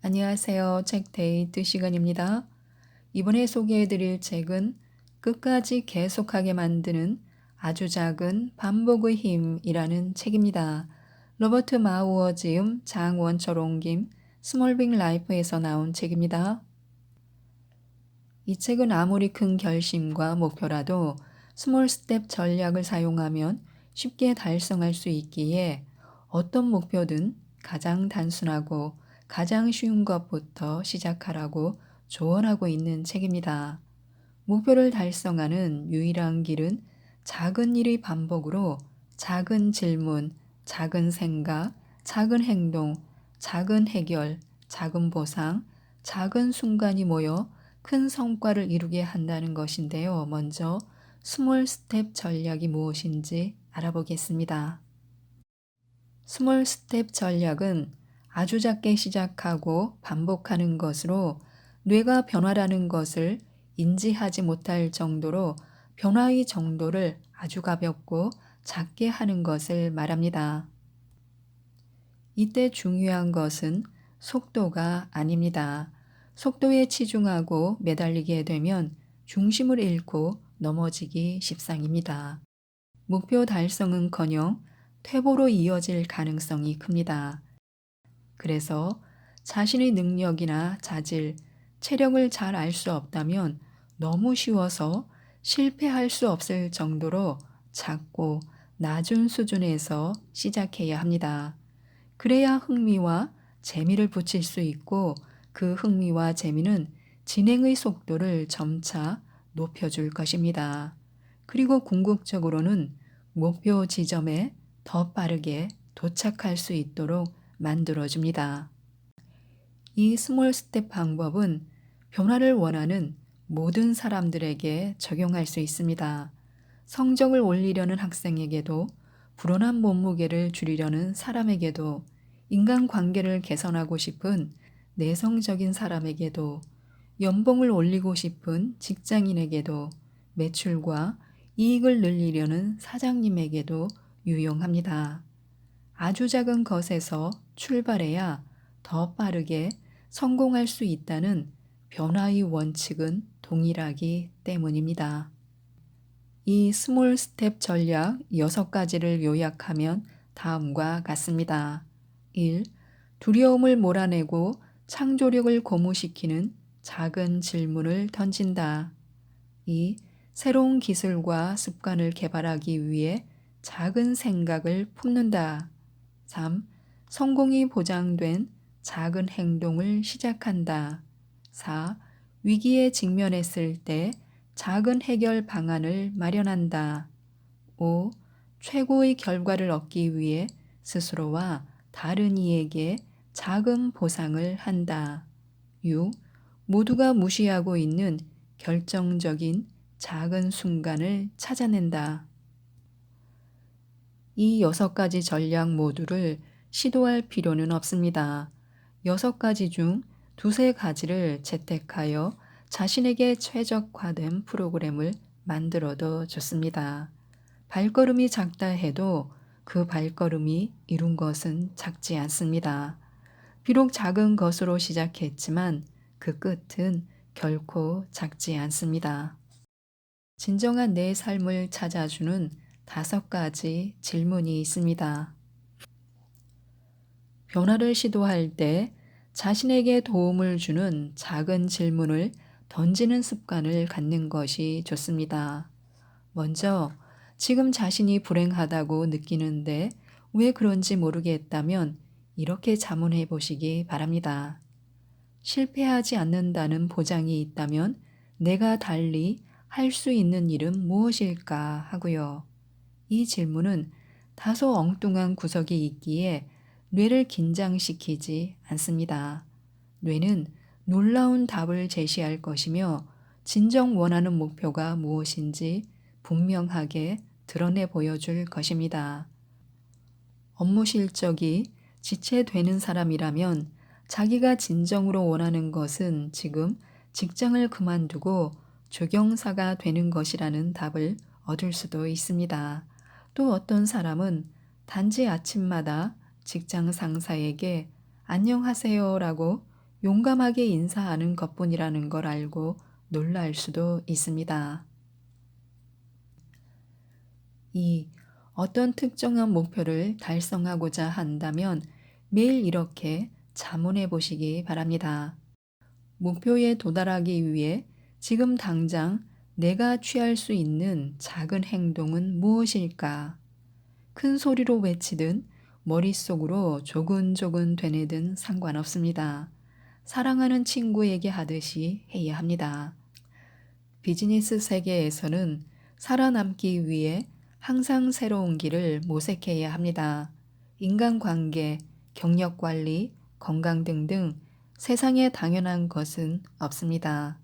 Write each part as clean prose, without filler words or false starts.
안녕하세요. 책데이트 시간입니다. 이번에 소개해드릴 책은 끝까지 계속하게 만드는 아주 작은 반복의 힘이라는 책입니다. 로버트 마우어 지음, 장원철 옮김, 스몰빅 라이프에서 나온 책입니다. 이 책은 아무리 큰 결심과 목표라도 스몰 스텝 전략을 사용하면 쉽게 달성할 수 있기에 어떤 목표든 가장 단순하고 가장 쉬운 것부터 시작하라고 조언하고 있는 책입니다. 목표를 달성하는 유일한 길은 작은 일의 반복으로 작은 질문, 작은 생각, 작은 행동, 작은 해결, 작은 보상, 작은 순간이 모여 큰 성과를 이루게 한다는 것인데요. 먼저 스몰 스텝 전략이 무엇인지 알아보겠습니다. 스몰 스텝 전략은 아주 작게 시작하고 반복하는 것으로 뇌가 변화라는 것을 인지하지 못할 정도로 변화의 정도를 아주 가볍고 작게 하는 것을 말합니다. 이때 중요한 것은 속도가 아닙니다. 속도에 치중하고 매달리게 되면 중심을 잃고 넘어지기 십상입니다. 목표 달성은커녕 퇴보로 이어질 가능성이 큽니다. 그래서 자신의 능력이나 자질, 체력을 잘 알 수 없다면 너무 쉬워서 실패할 수 없을 정도로 작고 낮은 수준에서 시작해야 합니다. 그래야 흥미와 재미를 붙일 수 있고 그 흥미와 재미는 진행의 속도를 점차 높여줄 것입니다. 그리고 궁극적으로는 목표 지점에 더 빠르게 도착할 수 있도록 만들어줍니다. 이 스몰 스텝 방법은 변화를 원하는 모든 사람들에게 적용할 수 있습니다. 성적을 올리려는 학생에게도, 불어난 몸무게를 줄이려는 사람에게도, 인간관계를 개선하고 싶은 내성적인 사람에게도, 연봉을 올리고 싶은 직장인에게도, 매출과 이익을 늘리려는 사장님에게도 유용합니다. 아주 작은 것에서 출발해야 더 빠르게 성공할 수 있다는 변화의 원칙은 동일하기 때문입니다. 이 스몰 스텝 전략 6가지를 요약하면 다음과 같습니다. 1. 두려움을 몰아내고 창조력을 고무시키는 작은 질문을 던진다. 2. 새로운 기술과 습관을 개발하기 위해 작은 생각을 품는다. 3. 성공이 보장된 작은 행동을 시작한다. 4. 위기에 직면했을 때 작은 해결 방안을 마련한다. 5. 최고의 결과를 얻기 위해 스스로와 다른 이에게 작은 보상을 한다. 6. 모두가 무시하고 있는 결정적인 작은 순간을 찾아낸다. 이 6가지 전략 모두를 시도할 필요는 없습니다. 6가지 중 두세 가지를 채택하여 자신에게 최적화된 프로그램을 만들어도 좋습니다. 발걸음이 작다 해도 그 발걸음이 이룬 것은 작지 않습니다. 비록 작은 것으로 시작했지만 그 끝은 결코 작지 않습니다. 진정한 내 삶을 찾아주는 5가지 질문이 있습니다. 변화를 시도할 때 자신에게 도움을 주는 작은 질문을 던지는 습관을 갖는 것이 좋습니다. 먼저, 지금 자신이 불행하다고 느끼는데 왜 그런지 모르겠다면 이렇게 자문해 보시기 바랍니다. 실패하지 않는다는 보장이 있다면 내가 달리 할 수 있는 일은 무엇일까 하고요. 이 질문은 다소 엉뚱한 구석이 있기에 뇌를 긴장시키지 않습니다. 뇌는 놀라운 답을 제시할 것이며 진정 원하는 목표가 무엇인지 분명하게 드러내 보여줄 것입니다. 업무 실적이 지체되는 사람이라면 자기가 진정으로 원하는 것은 지금 직장을 그만두고 조경사가 되는 것이라는 답을 얻을 수도 있습니다. 또 어떤 사람은 단지 아침마다 직장 상사에게 안녕하세요라고 용감하게 인사하는 것뿐이라는 걸 알고 놀랄 수도 있습니다. 2. 어떤 특정한 목표를 달성하고자 한다면 매일 이렇게 자문해 보시기 바랍니다. 목표에 도달하기 위해 지금 당장 내가 취할 수 있는 작은 행동은 무엇일까? 큰 소리로 외치든 머릿속으로 조근조근 되뇌든 상관없습니다. 사랑하는 친구에게 하듯이 해야 합니다. 비즈니스 세계에서는 살아남기 위해 항상 새로운 길을 모색해야 합니다. 인간관계, 경력관리, 건강 등등 세상에 당연한 것은 없습니다.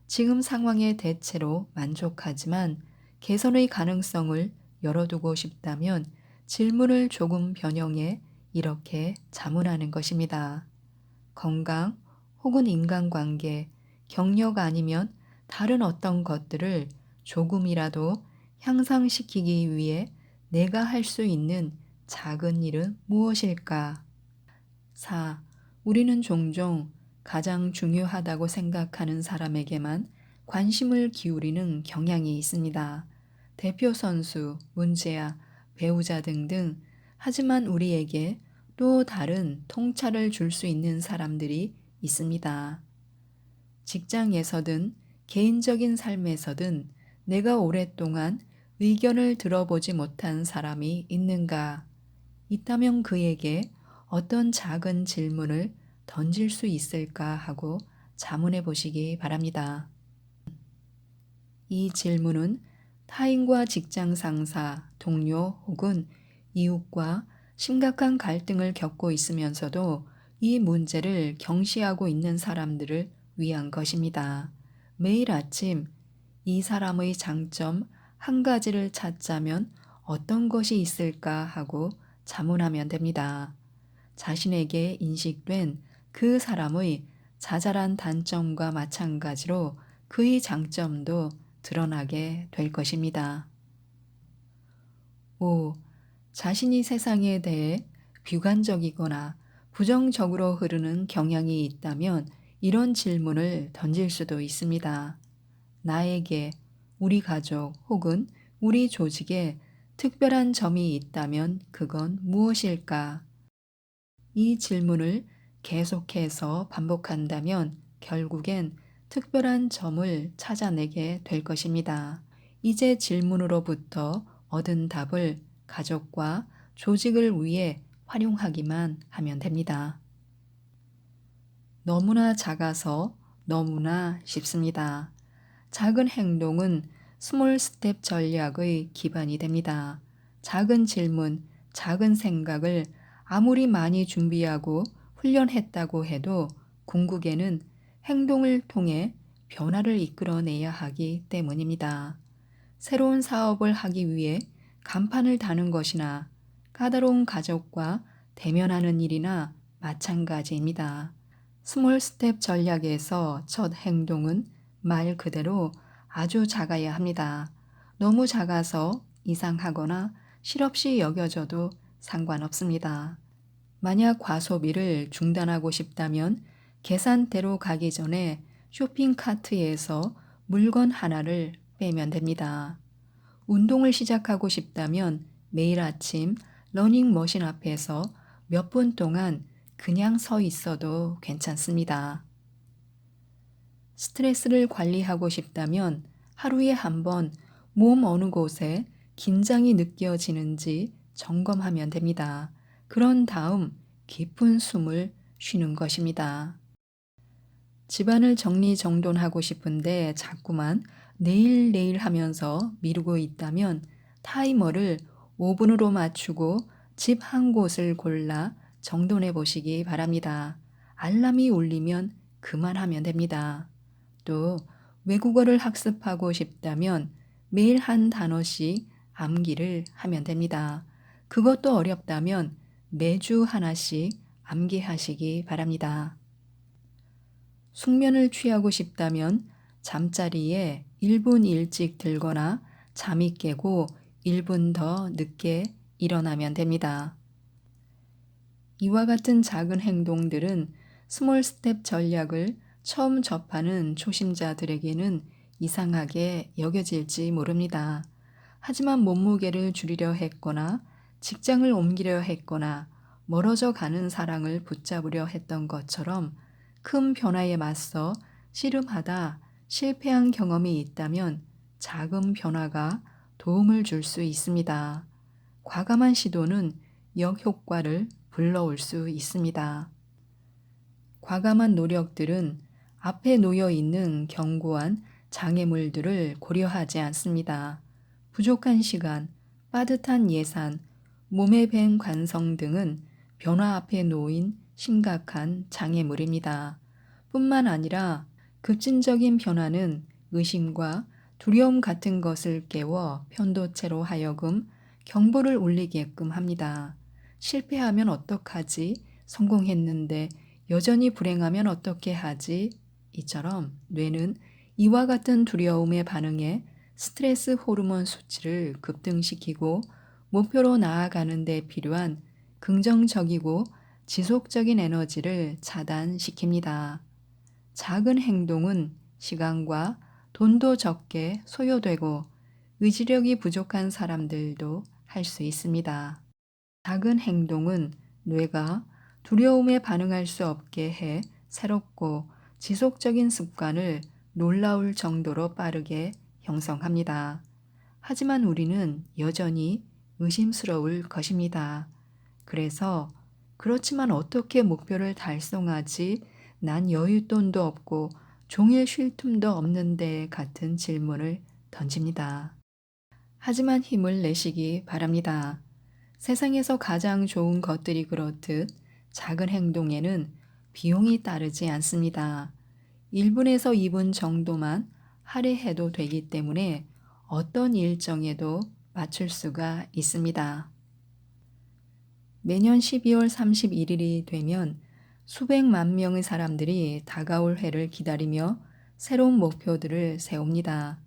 지금 상황에 대체로 만족하지만 개선의 가능성을 열어두고 싶다면 질문을 조금 변형해 이렇게 자문하는 것입니다. 건강 혹은 인간관계, 경력 아니면 다른 어떤 것들을 조금이라도 향상시키기 위해 내가 할 수 있는 작은 일은 무엇일까? 4. 우리는 종종 가장 중요하다고 생각하는 사람에게만 관심을 기울이는 경향이 있습니다. 대표 선수, 문제아, 배우자 등등. 하지만 우리에게 또 다른 통찰을 줄 수 있는 사람들이 있습니다. 직장에서든 개인적인 삶에서든 내가 오랫동안 의견을 들어보지 못한 사람이 있는가? 있다면 그에게 어떤 작은 질문을 던질 수 있을까 하고 자문해 보시기 바랍니다. 이 질문은 타인과 직장 상사, 동료 혹은 이웃과 심각한 갈등을 겪고 있으면서도 이 문제를 경시하고 있는 사람들을 위한 것입니다. 매일 아침 이 사람의 장점 한 가지를 찾자면 어떤 것이 있을까 하고 자문하면 됩니다. 자신에게 인식된 그 사람의 자잘한 단점과 마찬가지로 그의 장점도 드러나게 될 것입니다. 5. 자신이 세상에 대해 비관적이거나 부정적으로 흐르는 경향이 있다면 이런 질문을 던질 수도 있습니다. 나에게, 우리 가족 혹은 우리 조직에 특별한 점이 있다면 그건 무엇일까? 이 질문을 계속해서 반복한다면 결국엔 특별한 점을 찾아내게 될 것입니다. 이제 질문으로부터 얻은 답을 가족과 조직을 위해 활용하기만 하면 됩니다. 너무나 작아서 너무나 쉽습니다. 작은 행동은 스몰 스텝 전략의 기반이 됩니다. 작은 질문, 작은 생각을 아무리 많이 준비하고 훈련했다고 해도 궁극에는 행동을 통해 변화를 이끌어내야 하기 때문입니다. 새로운 사업을 하기 위해 간판을 다는 것이나 까다로운 가족과 대면하는 일이나 마찬가지입니다. 스몰 스텝 전략에서 첫 행동은 말 그대로 아주 작아야 합니다. 너무 작아서 이상하거나 실없이 여겨져도 상관없습니다. 만약 과소비를 중단하고 싶다면 계산대로 가기 전에 쇼핑 카트에서 물건 하나를 빼면 됩니다. 운동을 시작하고 싶다면 매일 아침 러닝머신 앞에서 몇 분 동안 그냥 서 있어도 괜찮습니다. 스트레스를 관리하고 싶다면 하루에 한 번 몸 어느 곳에 긴장이 느껴지는지 점검하면 됩니다. 그런 다음 깊은 숨을 쉬는 것입니다. 집안을 정리정돈하고 싶은데 자꾸만 내일 하면서 미루고 있다면 타이머를 5분으로 맞추고 집 한 곳을 골라 정돈해 보시기 바랍니다. 알람이 울리면 그만하면 됩니다. 또 외국어를 학습하고 싶다면 매일 한 단어씩 암기를 하면 됩니다. 그것도 어렵다면 매주 하나씩 암기하시기 바랍니다. 숙면을 취하고 싶다면 잠자리에 1분 일찍 들거나 잠이 깨고 1분 더 늦게 일어나면 됩니다. 이와 같은 작은 행동들은 스몰 스텝 전략을 처음 접하는 초심자들에게는 이상하게 여겨질지 모릅니다. 하지만 몸무게를 줄이려 했거나 직장을 옮기려 했거나 멀어져 가는 사랑을 붙잡으려 했던 것처럼 큰 변화에 맞서 씨름하다 실패한 경험이 있다면 작은 변화가 도움을 줄 수 있습니다. 과감한 시도는 역효과를 불러올 수 있습니다. 과감한 노력들은 앞에 놓여 있는 견고한 장애물들을 고려하지 않습니다. 부족한 시간, 빠듯한 예산, 몸에 밴 관성 등은 변화 앞에 놓인 심각한 장애물입니다. 뿐만 아니라 급진적인 변화는 의심과 두려움 같은 것을 깨워 편도체로 하여금 경보를 울리게끔 합니다. 실패하면 어떡하지? 성공했는데 여전히 불행하면 어떻게 하지? 이처럼 뇌는 이와 같은 두려움에 반응해 스트레스 호르몬 수치를 급등시키고 목표로 나아가는 데 필요한 긍정적이고 지속적인 에너지를 차단시킵니다. 작은 행동은 시간과 돈도 적게 소요되고 의지력이 부족한 사람들도 할 수 있습니다. 작은 행동은 뇌가 두려움에 반응할 수 없게 해 새롭고 지속적인 습관을 놀라울 정도로 빠르게 형성합니다. 하지만 우리는 여전히 의심스러울 것입니다. 그래서 그렇지만 어떻게 목표를 달성하지? 난 여윳돈도 없고 종일 쉴 틈도 없는데 같은 질문을 던집니다. 하지만 힘을 내시기 바랍니다. 세상에서 가장 좋은 것들이 그렇듯 작은 행동에는 비용이 따르지 않습니다. 1분에서 2분 정도만 할애해도 되기 때문에 어떤 일정에도 맞출 수가 있습니다. 매년 12월 31일이 되면 수백만 명의 사람들이 다가올 해를 기다리며 새로운 목표들을 세웁니다.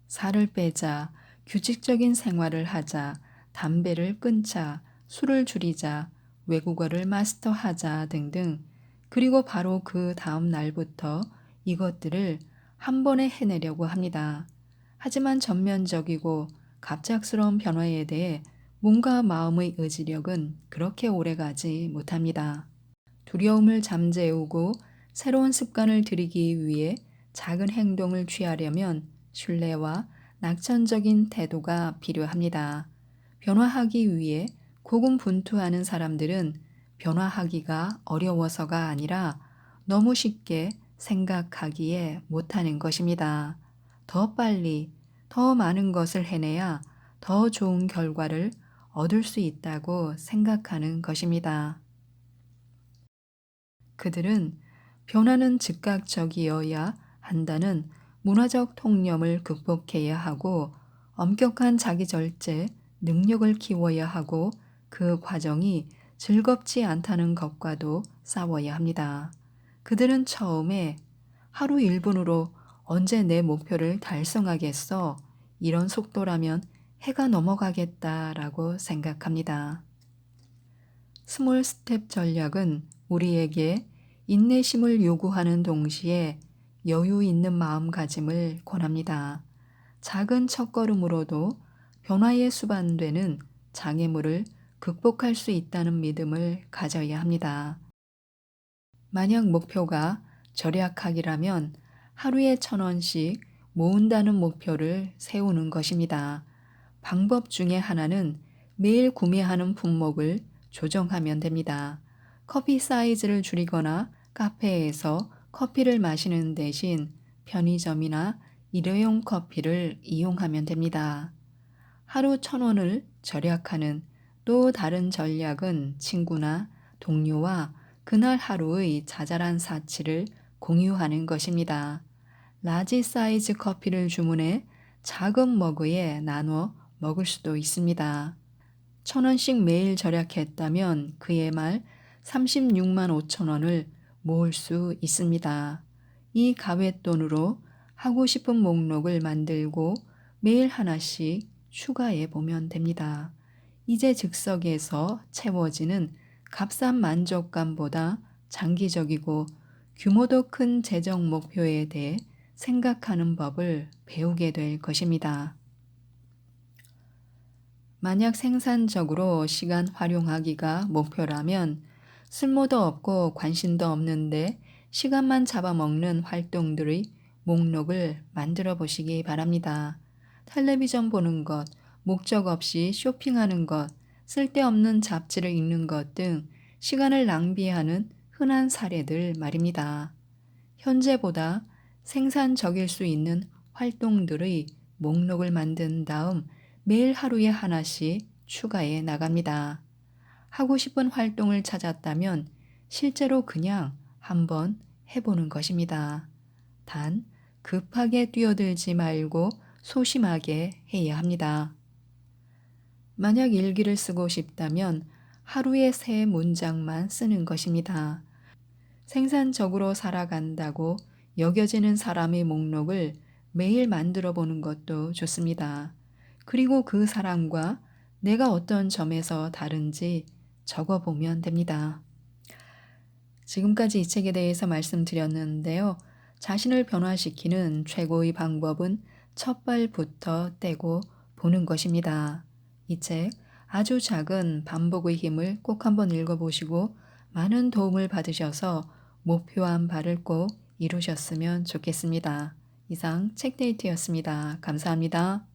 살을 빼자, 규칙적인 생활을 하자, 담배를 끊자, 술을 줄이자, 외국어를 마스터하자 등등. 그리고 바로 그 다음 날부터 이것들을 한 번에 해내려고 합니다. 하지만 전면적이고 갑작스러운 변화에 대해 몸과 마음의 의지력은 그렇게 오래가지 못합니다. 두려움을 잠재우고 새로운 습관을 들이기 위해 작은 행동을 취하려면 신뢰와 낙천적인 태도가 필요합니다. 변화하기 위해 고군분투하는 사람들은 변화하기가 어려워서가 아니라 너무 쉽게 생각하기에 못하는 것입니다. 더 빨리, 더 많은 것을 해내야 더 좋은 결과를 얻을 수 있다고 생각하는 것입니다. 그들은 변화는 즉각적이어야 한다는 문화적 통념을 극복해야 하고 엄격한 자기 절제, 능력을 키워야 하고 그 과정이 즐겁지 않다는 것과도 싸워야 합니다. 그들은 처음에 하루 1분으로 언제 내 목표를 달성하겠어? 이런 속도라면 해가 넘어가겠다라고 생각합니다. 스몰 스텝 전략은 우리에게 인내심을 요구하는 동시에 여유 있는 마음가짐을 권합니다. 작은 첫걸음으로도 변화에 수반되는 장애물을 극복할 수 있다는 믿음을 가져야 합니다. 만약 목표가 절약하기라면 하루에 1,000원씩 모은다는 목표를 세우는 것입니다. 방법 중에 하나는 매일 구매하는 품목을 조정하면 됩니다. 커피 사이즈를 줄이거나 카페에서 커피를 마시는 대신 편의점이나 일회용 커피를 이용하면 됩니다. 하루 1,000원을 절약하는 또 다른 전략은 친구나 동료와 그날 하루의 자잘한 사치를 공유하는 것입니다. 라지 사이즈 커피를 주문해 작은 머그에 나눠 먹을 수도 있습니다. 1,000원씩 매일 절약했다면 그해 말 36만 5천 원을 모을 수 있습니다. 이 가외돈으로 하고 싶은 목록을 만들고 매일 하나씩 추가해 보면 됩니다. 이제 즉석에서 채워지는 값싼 만족감보다 장기적이고 규모도 큰 재정 목표에 대해 생각하는 법을 배우게 될 것입니다. 만약 생산적으로 시간 활용하기가 목표라면 쓸모도 없고 관심도 없는데 시간만 잡아먹는 활동들의 목록을 만들어 보시기 바랍니다. 텔레비전 보는 것, 목적 없이 쇼핑하는 것, 쓸데없는 잡지를 읽는 것 등 시간을 낭비하는 흔한 사례들 말입니다. 현재보다 생산적일 수 있는 활동들의 목록을 만든 다음 매일 하루에 하나씩 추가해 나갑니다. 하고 싶은 활동을 찾았다면 실제로 그냥 한번 해보는 것입니다. 단, 급하게 뛰어들지 말고 소심하게 해야 합니다. 만약 일기를 쓰고 싶다면 하루에 3문장만 쓰는 것입니다. 생산적으로 살아간다고 여겨지는 사람의 목록을 매일 만들어 보는 것도 좋습니다. 그리고 그 사람과 내가 어떤 점에서 다른지 적어 보면 됩니다. 지금까지 이 책에 대해서 말씀드렸는데요. 자신을 변화시키는 최고의 방법은 첫 발부터 떼고 보는 것입니다. 이 책 아주 작은 반복의 힘을 꼭 한번 읽어보시고 많은 도움을 받으셔서 목표한 바를 꼭 이루셨으면 좋겠습니다. 이상 책데이트였습니다. 감사합니다.